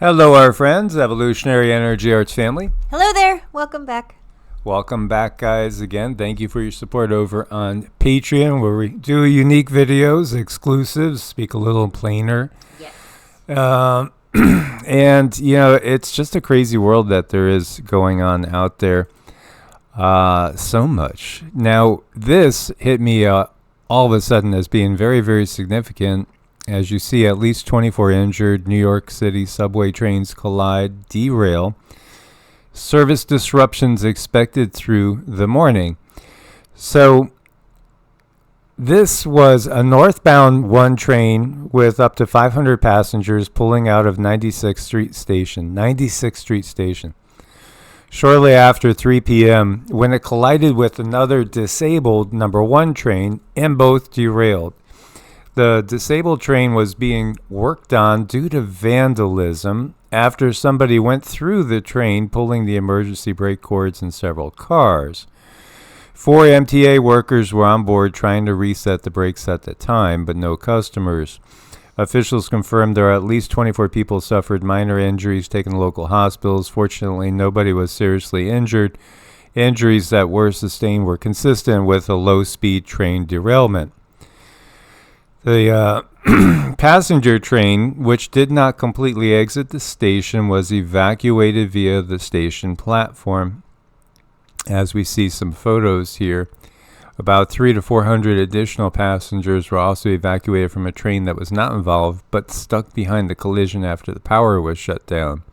Hello, our friends, Evolutionary Energy Arts family. Hello there. Welcome back. Welcome back, guys, again. Thank you for your support over on Patreon, where we do unique videos, exclusives, speak a little plainer. Yes. And, it's just a crazy world that there is going on out there. So much. Now, this hit me all of a sudden as being very, very significant. As you see, at least 24 injured. New York City subway trains collide, derail. Service disruptions expected through the morning. So this was a northbound one train with up to 500 passengers pulling out of 96th Street Station. 96th Street Station. Shortly after 3 p.m., when it collided with another disabled number 1 train, and both derailed. The disabled train was being worked on due to vandalism after somebody went through the train pulling the emergency brake cords in several cars. 4 MTA workers were on board trying to reset the brakes at the time, but no customers. Officials confirmed there are at least 24 people suffered minor injuries taken to local hospitals. Fortunately, nobody was seriously injured. Injuries that were sustained were consistent with a low-speed train derailment. The passenger train, which did not completely exit the station, was evacuated via the station platform. As we see some photos here, about 300 to 400 additional passengers were also evacuated from a train that was not involved, but stuck behind the collision after the power was shut down.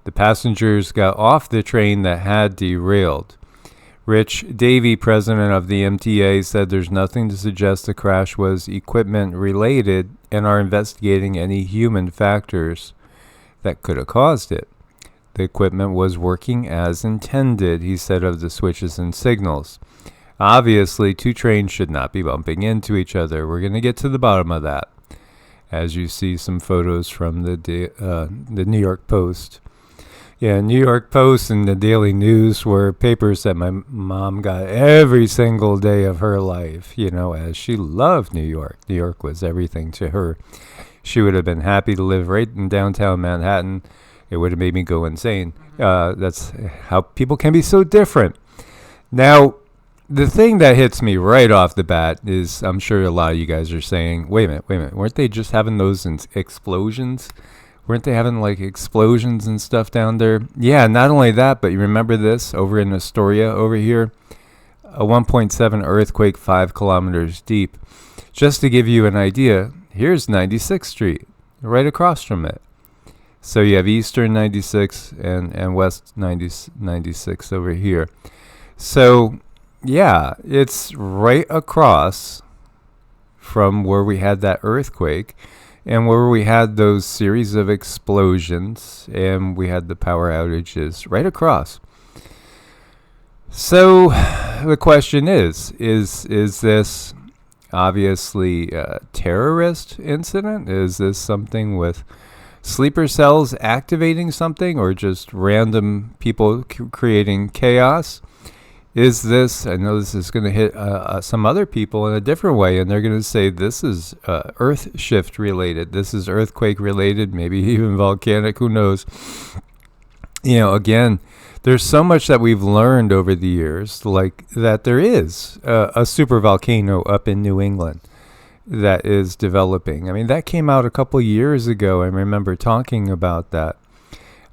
The passengers got off the train that had derailed. Rich Davey, president of the MTA, said there's nothing to suggest the crash was equipment related and are investigating any human factors that could have caused it. The equipment was working as intended, he said of the switches and signals. Obviously, 2 trains should not be bumping into each other. We're going to get to the bottom of that. As you see some photos from the New York Post. Yeah, New York Post and the Daily News were papers that my mom got every single day of her life, as she loved New York. New York was everything to her. She would have been happy to live right in downtown Manhattan. It would have made me go insane. That's how people can be so different. Now, the thing that hits me right off the bat is, I'm sure a lot of you guys are saying, wait a minute, weren't they just having those explosions? Weren't they having explosions and stuff down there? Yeah, not only that, but you remember this over in Astoria over here? A 1.7 earthquake 5 kilometers deep. Just to give you an idea, here's 96th Street, right across from it. So you have Eastern 96 and West 96 over here. So, yeah, it's right across from where we had that earthquake. And where we had those series of explosions and we had the power outages right across. So the question is this obviously a terrorist incident? Is this something with sleeper cells activating something or just random people creating chaos? Is this, I know this is going to hit some other people in a different way, and they're going to say this is earth shift related, this is earthquake related, maybe even volcanic, who knows. Again, there's so much that we've learned over the years, like that there is a super volcano up in New England that is developing. I mean, that came out a couple years ago. I remember talking about that.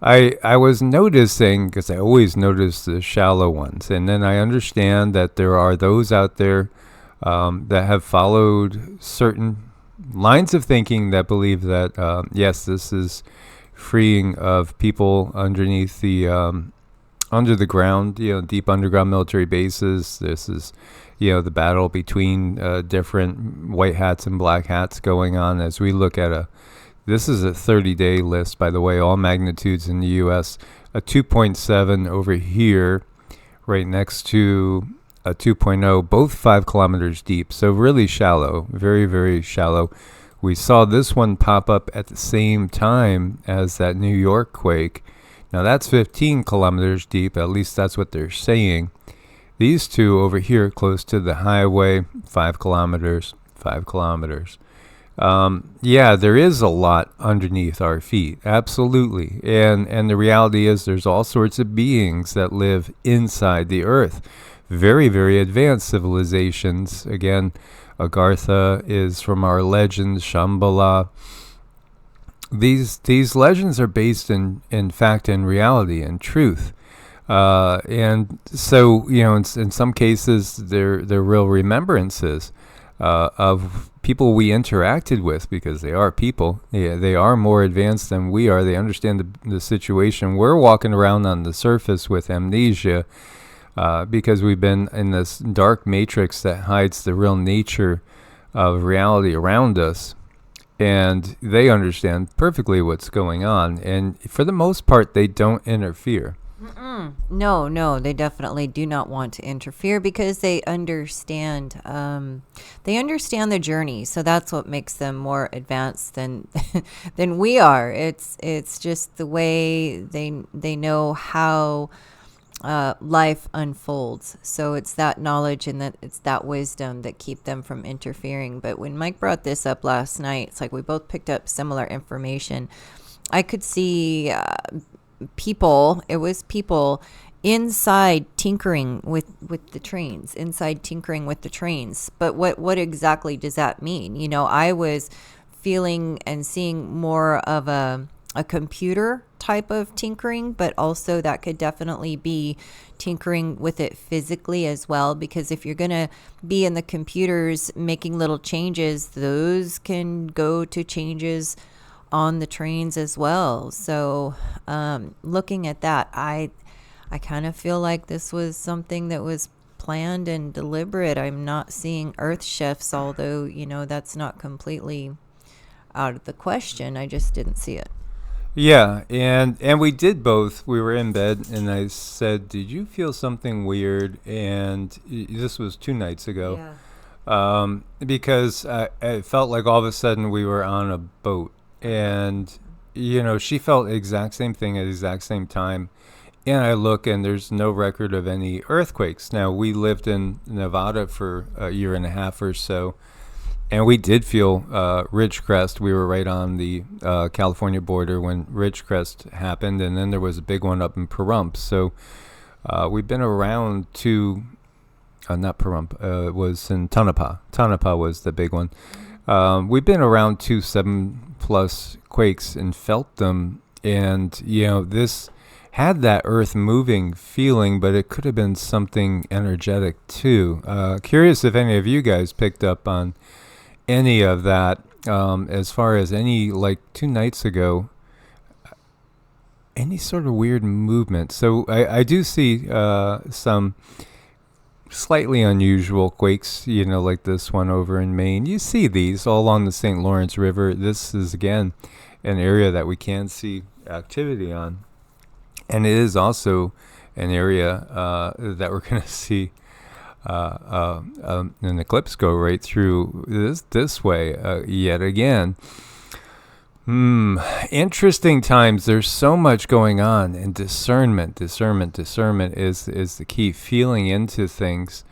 I was noticing, because I always notice the shallow ones, and then I understand that there are those out there that have followed certain lines of thinking that believe that, yes, this is freeing of people underneath the, under the ground, deep underground military bases. This is, the battle between different white hats and black hats going on as we look at this is a 30-day list, by the way, all magnitudes in the U.S. A 2.7 over here, right next to a 2.0, both 5 kilometers deep. So really shallow, very, very shallow. We saw this one pop up at the same time as that New York quake. Now that's 15 kilometers deep, at least that's what they're saying. These two over here close to the highway, 5 kilometers, 5 kilometers. Yeah, there is a lot underneath our feet, absolutely. And the reality is there's all sorts of beings that live inside the earth. Very, very advanced civilizations. Again, Agartha is from our legends, Shambhala. These legends are based in fact, in reality, in truth. And so, in some cases, they're real remembrances of people we interacted with, because they are people. Yeah, they are more advanced than we are. They understand the situation. We're walking around on the surface with amnesia because we've been in this dark matrix that hides the real nature of reality around us. And they understand perfectly what's going on. And for the most part, they don't interfere. No, they definitely do not want to interfere because they understand. They understand the journey, so that's what makes them more advanced than than we are. It's just the way they know how life unfolds. So it's that knowledge and that it's that wisdom that keep them from interfering. But when Mike brought this up last night, it's like we both picked up similar information. I could see people. It was people inside tinkering with the trains, But what exactly does that mean? I was feeling and seeing more of a computer type of tinkering, but also that could definitely be tinkering with it physically as well, because if you're going to be in the computers making little changes, those can go to changes on the trains as well. So looking at that, I kind of feel like this was something that was planned and deliberate. I'm not seeing earth shifts, although that's not completely out of the question. I just didn't see it. Yeah, and we did both. We were in bed, and I said, "Did you feel something weird?" And this was 2 nights ago. Yeah. Because I felt like all of a sudden we were on a boat, and she felt the exact same thing at the exact same time. And I look, and there's no record of any earthquakes. Now, we lived in Nevada for a year and a half or so, and we did feel Ridgecrest. We were right on the California border when Ridgecrest happened, and then there was a big one up in Pahrump. So we've been around not Pahrump, it was in Tonopah. Tonopah was the big one. We've been around 2 7+ quakes and felt them, and this had that earth moving feeling, but it could have been something energetic too. Curious if any of you guys picked up on any of that, as far as any, like 2 nights ago, any sort of weird movement. So I do see some slightly unusual quakes, like this one over in Maine. You see these all along the St. Lawrence River. This is, again, an area that we can see activity on. And it is also an area that we're going to see an eclipse go right through this way yet again. Interesting times. There's so much going on, and discernment is the key. Feeling into things.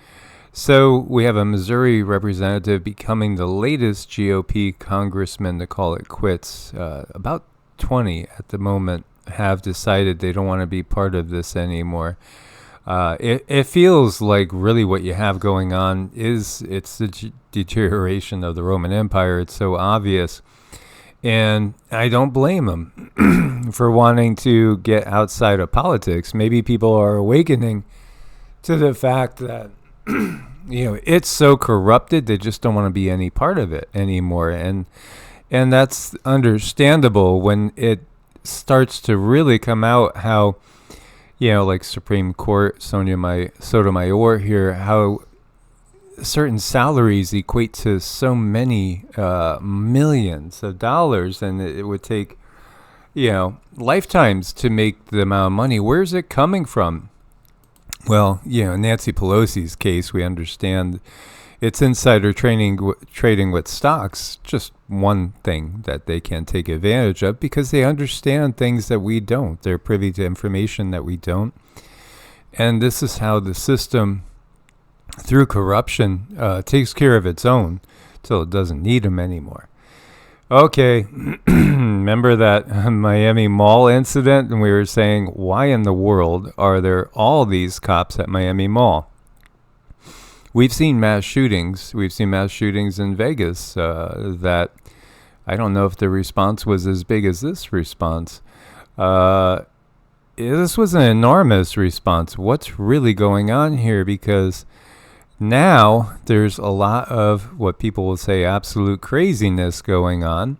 So we have a Missouri representative becoming the latest GOP congressman to call it quits. About 20 at the moment have decided they don't want to be part of this anymore. It feels like really what you have going on it's the deterioration of the Roman Empire. It's so obvious. And I don't blame them for wanting to get outside of politics. Maybe people are awakening to the fact that, it's so corrupted, they just don't want to be any part of it anymore. And that's understandable when it starts to really come out how, like Supreme Court, Sotomayor here, how certain salaries equate to so many millions of dollars, and it would take, lifetimes to make the amount of money. Where's it coming from? Well, Nancy Pelosi's case, we understand it's insider trading with stocks, just one thing that they can take advantage of because they understand things that we don't. They're privy to information that we don't. And this is how the system, through corruption, takes care of its own till it doesn't need them anymore. Okay, remember that Miami Mall incident? And we were saying, why in the world are there all these cops at Miami Mall? We've seen mass shootings. We've seen mass shootings in Vegas that I don't know if the response was as big as this response. This was an enormous response. What's really going on here? Because now there's a lot of what people will say absolute craziness going on,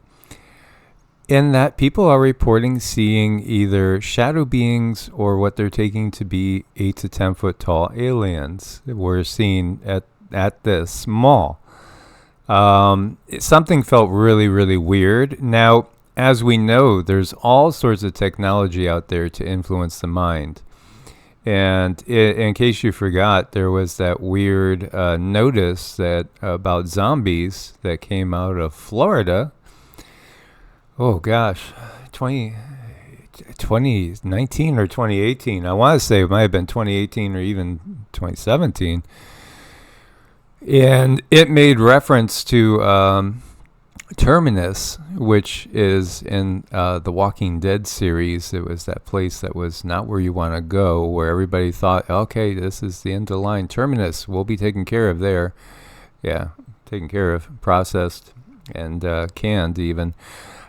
in that people are reporting seeing either shadow beings or what they're taking to be 8 to 10 foot tall aliens that were seen at this mall. Something felt really, really weird. Now, as we know, there's all sorts of technology out there to influence the mind. And in case you forgot, there was that weird notice that about zombies that came out of Florida. Oh gosh, 2019 or 2018. I want to say it might have been 2018 or even 2017. And it made reference to Terminus, which is in the Walking Dead series. It was that place that was not where you want to go, where everybody thought, okay, this is the end of the line. Terminus will be taken care of there. Yeah, taken care of, processed, and canned even.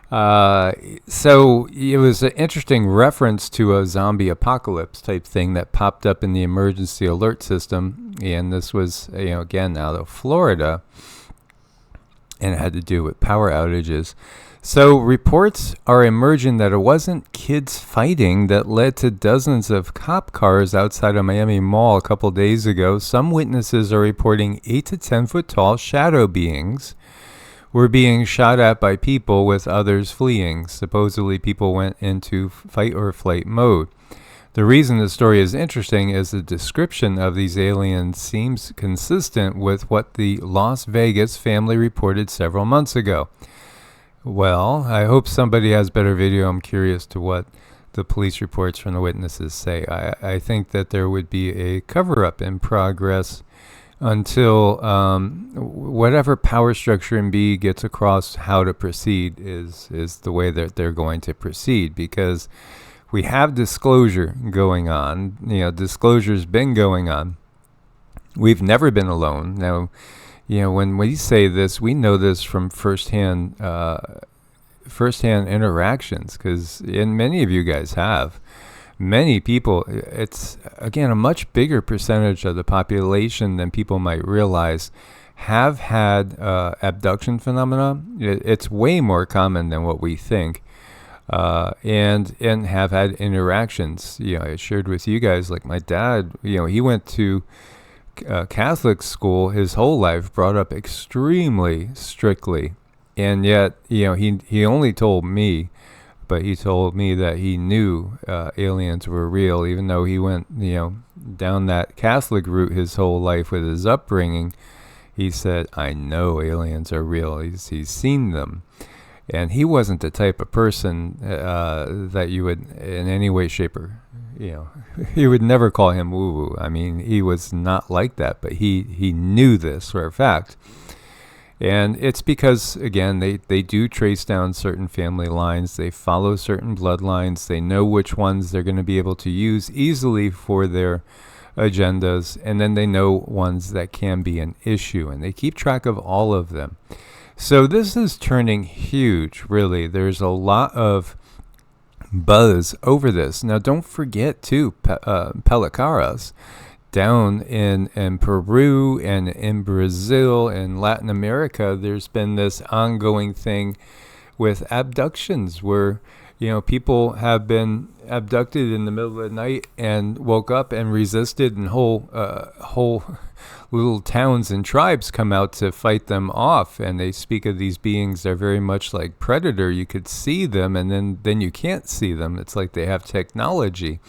So it was an interesting reference to a zombie apocalypse type thing that popped up in the emergency alert system. And this was, again, out of Florida. And it had to do with power outages. So reports are emerging that it wasn't kids fighting that led to dozens of cop cars outside of Miami Mall a couple days ago. Some witnesses are reporting 8 to 10 foot tall shadow beings were being shot at by people, with others fleeing. Supposedly people went into fight or flight mode. The reason the story is interesting is the description of these aliens seems consistent with what the Las Vegas family reported several months ago. Well, I hope somebody has better video. I'm curious to what the police reports from the witnesses say. I think that there would be a cover-up in progress until whatever power structure in B gets across how to proceed is the way that they're going to proceed, because we have disclosure going on. Disclosure's been going on. We've never been alone. Now, when we say this, we know this from firsthand interactions, because many of you guys have. Many people, it's, again, a much bigger percentage of the population than people might realize, have had abduction phenomena. It's way more common than what we think. And have had interactions. I shared with you guys, like my dad, he went to Catholic school his whole life, brought up extremely strictly. And yet, he only told me, but he told me that he knew aliens were real, even though he went, down that Catholic route his whole life with his upbringing. He said, I know aliens are real. He's seen them. And he wasn't the type of person that you would in any way, shape, or, you would never call him woo-woo. I mean, he was not like that, but he knew this for a fact. And it's because, again, they do trace down certain family lines. They follow certain bloodlines. They know which ones they're going to be able to use easily for their agendas. And then they know ones that can be an issue. And they keep track of all of them. So this is turning huge, really. There's a lot of buzz over this. Now, don't forget, too, Pelicaras. Down in Peru and in Brazil and Latin America, there's been this ongoing thing with abductions where, people have been abducted in the middle of the night and woke up and resisted, and whole little towns and tribes come out to fight them off. And they speak of these beings, they're very much like Predator. You could see them, and then you can't see them. It's like they have technology.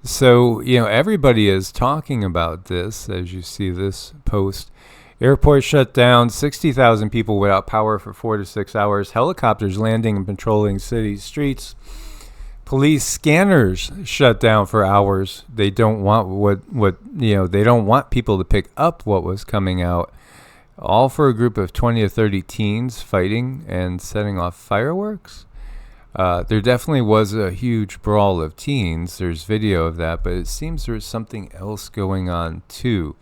So, everybody is talking about this, as you see this post. Airport shut down, 60,000 people without power for 4 to 6 hours. Helicopters landing and patrolling city streets. Police scanners shut down for hours. They don't want they don't want people to pick up what was coming out. all for a group of 20 to 30 teens fighting and setting off fireworks. There definitely was a huge brawl of teens. There's video of that, but it seems there's something else going on too.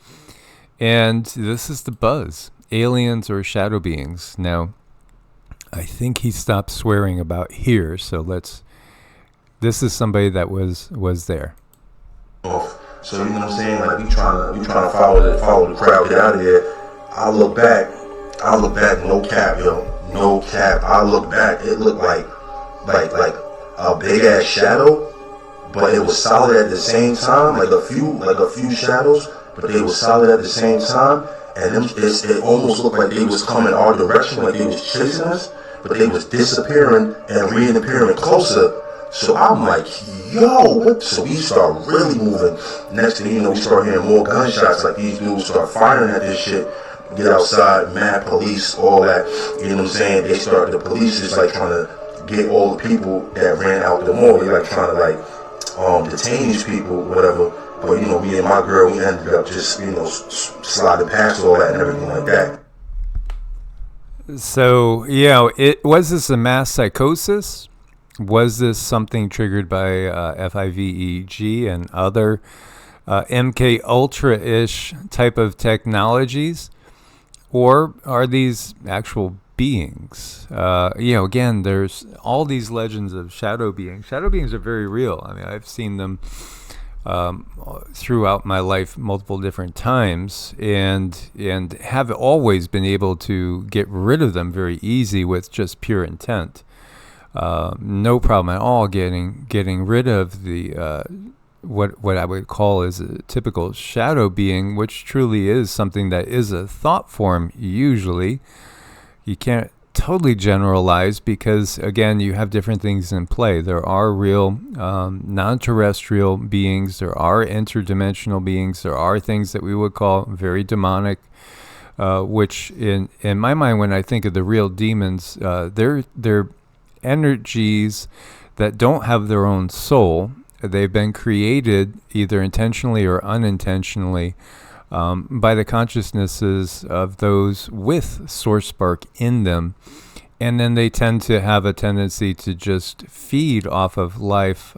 And this is the buzz: aliens or shadow beings. Now, I think he stopped swearing about here, so this is somebody that was there. So you know what I'm saying? Like we trying to follow the crowd, get out of there. I look back, no cap, yo, no cap. I look back, it looked like a big ass shadow, but it was solid at the same time, like a few shadows, but they were solid at the same time, and it almost looked like they was coming our direction, like they was chasing us, but they was disappearing and reappearing closer. So I'm like, yo, what? So we start really moving. Next thing you know, we start hearing more gunshots, like these dudes start firing at this shit. Get outside, mad police, all that, you know what I'm saying? The police is like trying to get all the people that ran out the mall. They're like trying to detain these people, whatever. But you know, me and my girl, we ended up just, you know, sliding past all that and everything like that. So, yeah, was this a mass psychosis? Was this something triggered by FIVEG and other MK Ultra-ish type of technologies? Or are these actual beings? Again, there's all these legends of shadow beings. Shadow beings are very real. I mean, I've seen them throughout my life multiple different times, and have always been able to get rid of them very easy with just pure intent. No problem at all getting rid of the what I would call is a typical shadow being, which truly is something that is a thought form. Usually, you can't totally generalize because, again, you have different things in play. There are real non-terrestrial beings. There are interdimensional beings. There are things that we would call very demonic, which in my mind, when I think of the real demons, they're energies that don't have their own soul. They've been created either intentionally or unintentionally by the consciousnesses of those with source spark in them. And then they tend to have a tendency to just feed off of life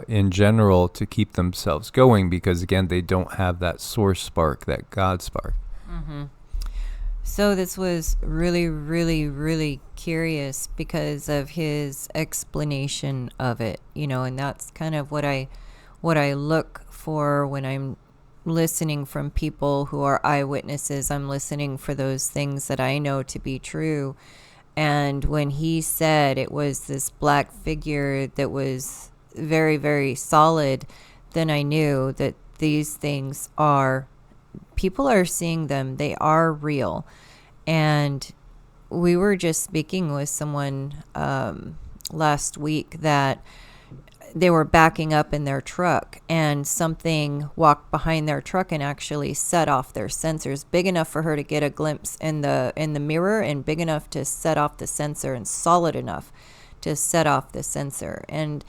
in general to keep themselves going because, again, they don't have that source spark, that God spark. Mm-hmm. So this was really, really, really curious because of his explanation of it, and that's kind of what I look for when I'm listening from people who are eyewitnesses. I'm listening for those things that I know to be true. And when he said it was this black figure that was very, very solid, then I knew that these things people are seeing them. They are real. And we were just speaking with someone last week that they were backing up in their truck and something walked behind their truck and actually set off their sensors, big enough for her to get a glimpse in the mirror and big enough to set off the sensor and solid enough to set off the sensor. And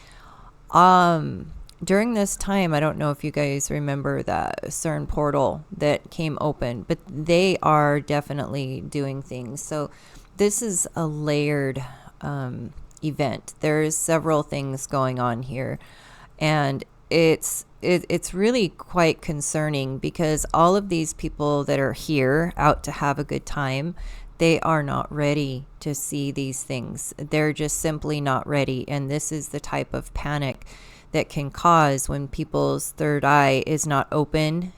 during this time, I don't know if you guys remember that CERN portal that came open, but they are definitely doing things. So this is a layered event. There's several things going on here, and it's really quite concerning because all of these people that are here out to have a good time, they are not ready to see these things. They're just simply not ready, and this is the type of panic that can cause when people's third eye is not open,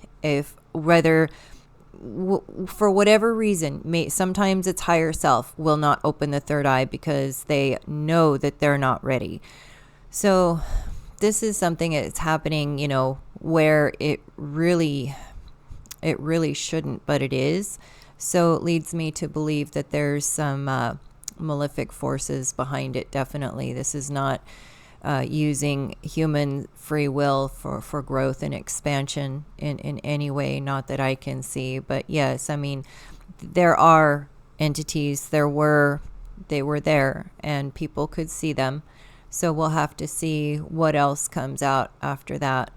for whatever reason. Sometimes it's higher self will not open the third eye because they know that they're not ready. So this is something that's happening, where it really shouldn't, but it is. So it leads me to believe that there's some malefic forces behind it. Definitely. This is not using human free will for growth and expansion in any way, not that I can see. But yes, I mean, there are entities, they were there and people could see them. So we'll have to see what else comes out after that.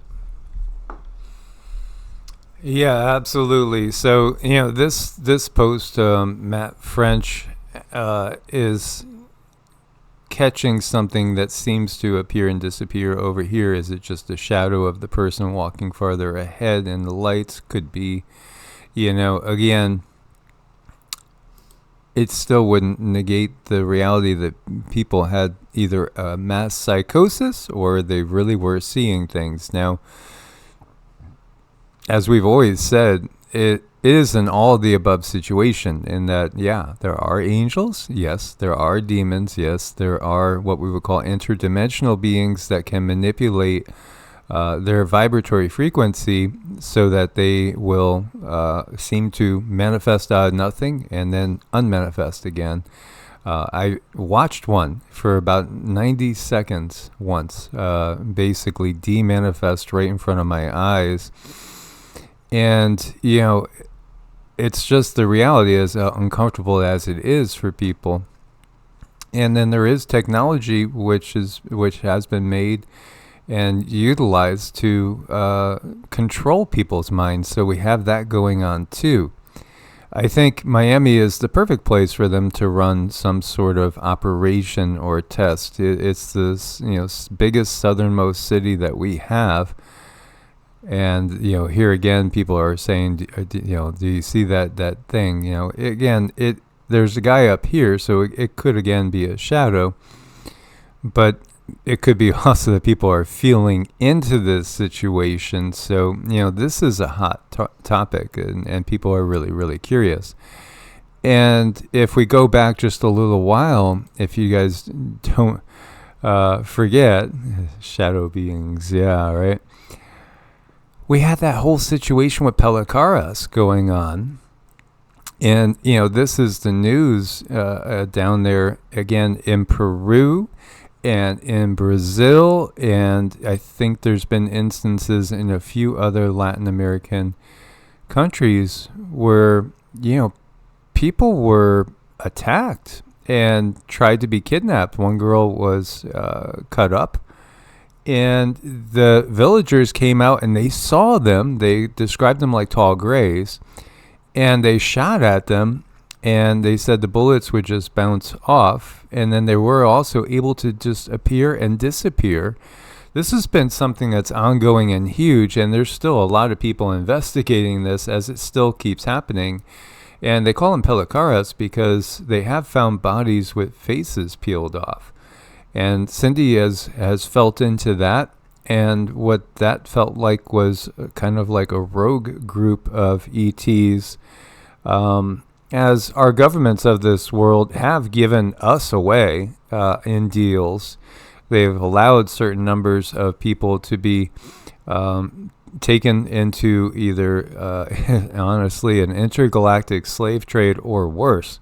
Yeah, absolutely. So, this post, Matt French, is catching something that seems to appear and disappear over here. Is it just a shadow of the person walking farther ahead? And the lights could be, again, it still wouldn't negate the reality that people had either a mass psychosis or they really were seeing things. Now, as we've always said, it is an all of the above situation in that, yeah, there are angels. Yes, there are demons. Yes, there are what we would call interdimensional beings that can manipulate their vibratory frequency so that they will seem to manifest out of nothing and then unmanifest again. I watched one for about 90 seconds once, basically demanifest right in front of my eyes. And, it's just the reality, as uncomfortable as it is for people. And then there is technology which has been made and utilized to control people's minds. So we have that going on too. I think Miami is the perfect place for them to run some sort of operation or test. It's this biggest southernmost city that we have. And here again, people are saying, do you see that thing? Again, there's a guy up here, so it could again be a shadow, but it could be also that people are feeling into this situation. So this is a hot topic, and people are really, really curious. And if we go back just a little while, if you guys don't forget, shadow beings, yeah, right. We had that whole situation with Pellicaras going on. And, this is the news down there, again, in Peru and in Brazil. And I think there's been instances in a few other Latin American countries where, people were attacked and tried to be kidnapped. One girl was cut up. And the villagers came out and they saw them. They described them like tall grays. And they shot at them. And they said the bullets would just bounce off. And then they were also able to just appear and disappear. This has been something that's ongoing and huge. And there's still a lot of people investigating this as it still keeps happening. And they call them Pellicaras because they have found bodies with faces peeled off. And Cindy has felt into that, and what that felt like was kind of like a rogue group of ETs, as our governments of this world have given us away in deals. They've allowed certain numbers of people to be taken into either, honestly, an intergalactic slave trade or worse,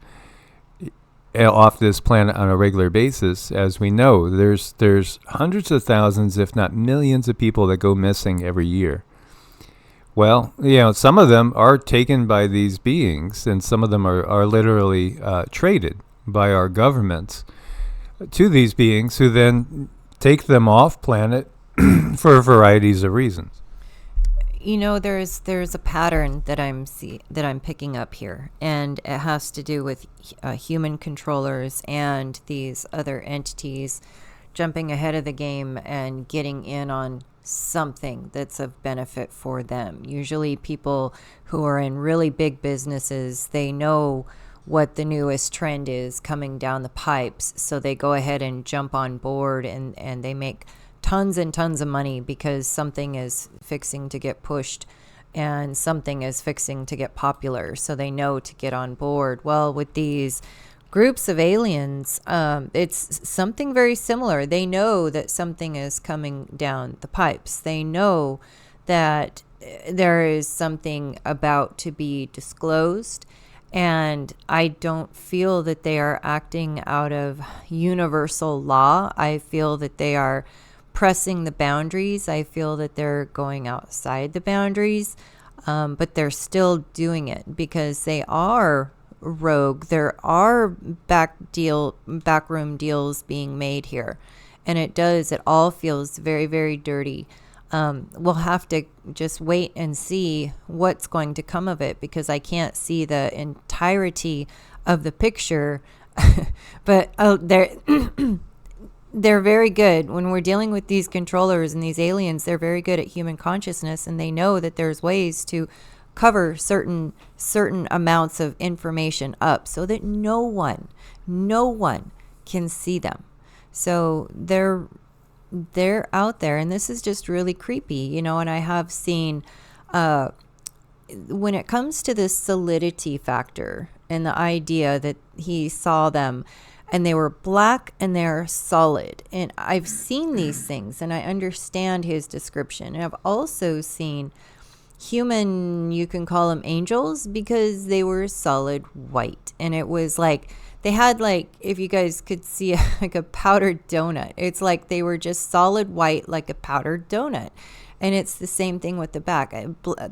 off this planet on a regular basis. As we know, there's hundreds of thousands, if not millions, of people that go missing every year. Well, some of them are taken by these beings, and some of them are literally traded by our governments to these beings, who then take them off planet for varieties of reasons. There's a pattern that I'm picking up here, and it has to do with human controllers and these other entities jumping ahead of the game and getting in on something that's of benefit for them. Usually people who are in really big businesses, they know what the newest trend is coming down the pipes, so they go ahead and jump on board, and they make tons and tons of money because something is fixing to get pushed and something is fixing to get popular, so they know to get on board. Well, with these groups of aliens, it's something very similar. They know that something is coming down the pipes. They know that there is something about to be disclosed, and I don't feel that they are acting out of universal law. I feel that they are pressing the boundaries. I feel that they're going outside the boundaries, but they're still doing it because they are rogue. There are backroom deals being made here, and it all feels very, very dirty. we'll have to just wait and see what's going to come of it, because I can't see the entirety of the picture. But they're very good when we're dealing with these controllers and these aliens. They're very good at human consciousness, and they know that there's ways to cover certain amounts of information up so that no one can see them. So they're out there, and this is just really creepy, you know. And I have seen when it comes to this solidity factor and the idea that he saw them and they were black and they're solid, and I've seen these things and I understand his description. And I've also seen human, you can call them angels, because they were solid white, and it was like they had, like, if you guys could see like a powdered donut, it's like they were just solid white like a powdered donut. And it's the same thing with the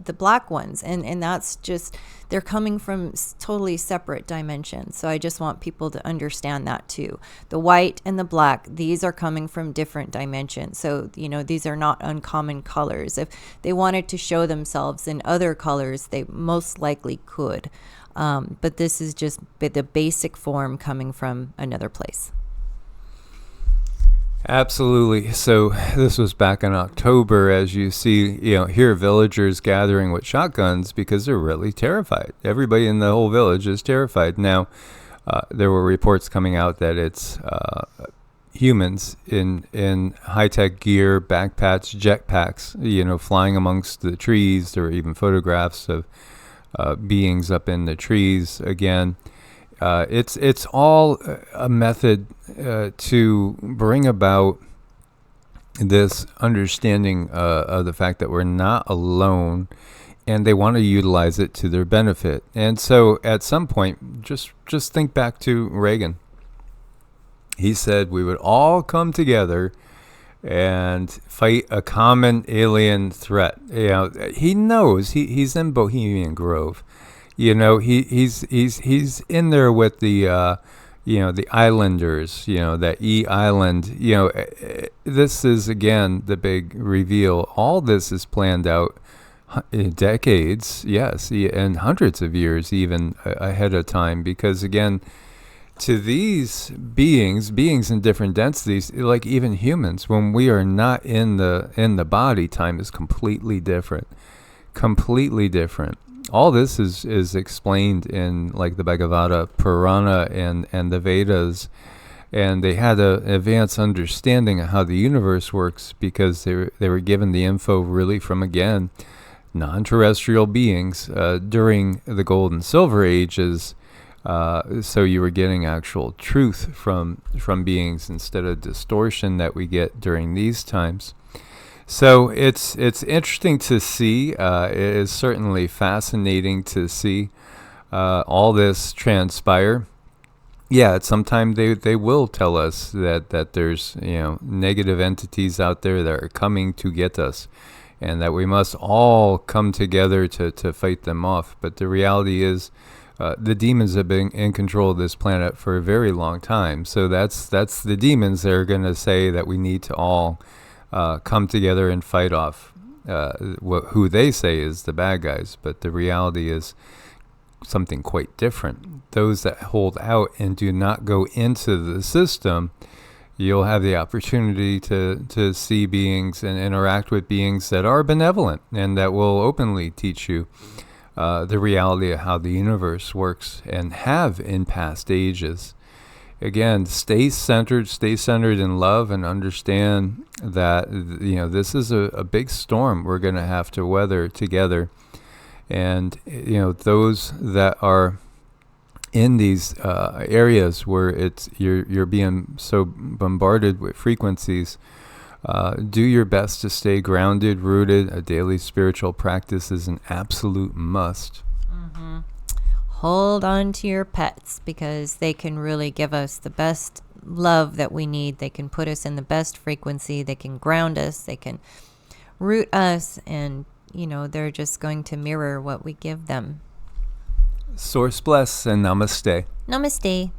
the black ones, and that's just, they're coming from totally separate dimensions. So I just want people to understand that too. The white and the black, these are coming from different dimensions. So, you know, these are not uncommon colors. If they wanted to show themselves in other colors, they most likely could. But this is just the basic form coming from another place. Absolutely. So this was back in October, as you see, you know, here villagers gathering with shotguns because they're really terrified. Everybody in the whole village is terrified. Now, there were reports coming out that it's humans in high-tech gear, backpacks, jetpacks, you know, flying amongst the trees. There were even photographs of beings up in the trees again. It's all a method to bring about this understanding of the fact that we're not alone, and they want to utilize it to their benefit. And so at some point, just think back to Reagan. He said we would all come together and fight a common alien threat. You know, he knows he's in Bohemian Grove. You know, he's in there with the, you know, the islanders, you know, that Island, you know. This is, again, the big reveal. All this is planned out decades, yes, and hundreds of years even ahead of time. Because, again, to these beings in different densities, like even humans, when we are not in the body, time is completely different. All this is explained in, like, the Bhagavata Purana and the Vedas, and they had an advanced understanding of how the universe works because they were given the info really from, again, non-terrestrial beings during the Gold and Silver Ages. So you were getting actual truth from beings instead of distortion that we get during these times. So it's interesting to see. It is certainly fascinating to see all this transpire. Yeah, at some time they will tell us that there's, you know, negative entities out there that are coming to get us, and that we must all come together to fight them off. But the reality is, the demons have been in control of this planet for a very long time. So that's the demons that are going to say that we need to all come together and fight off who they say is the bad guys. But the reality is something quite different. Those that hold out and do not go into the system, you'll have the opportunity to see beings and interact with beings that are benevolent and that will openly teach you the reality of how the universe works and have in past ages. Again, stay centered in love, and understand that, you know, this is a big storm we're going to have to weather together. And, you know, those that are in these areas where you're being so bombarded with frequencies, do your best to stay grounded, rooted. A daily spiritual practice is an absolute must. Mm-hmm. Hold on to your pets, because they can really give us the best love that we need. They can put us in the best frequency. They can ground us. They can root us. And, you know, they're just going to mirror what we give them. Source bless and namaste. Namaste.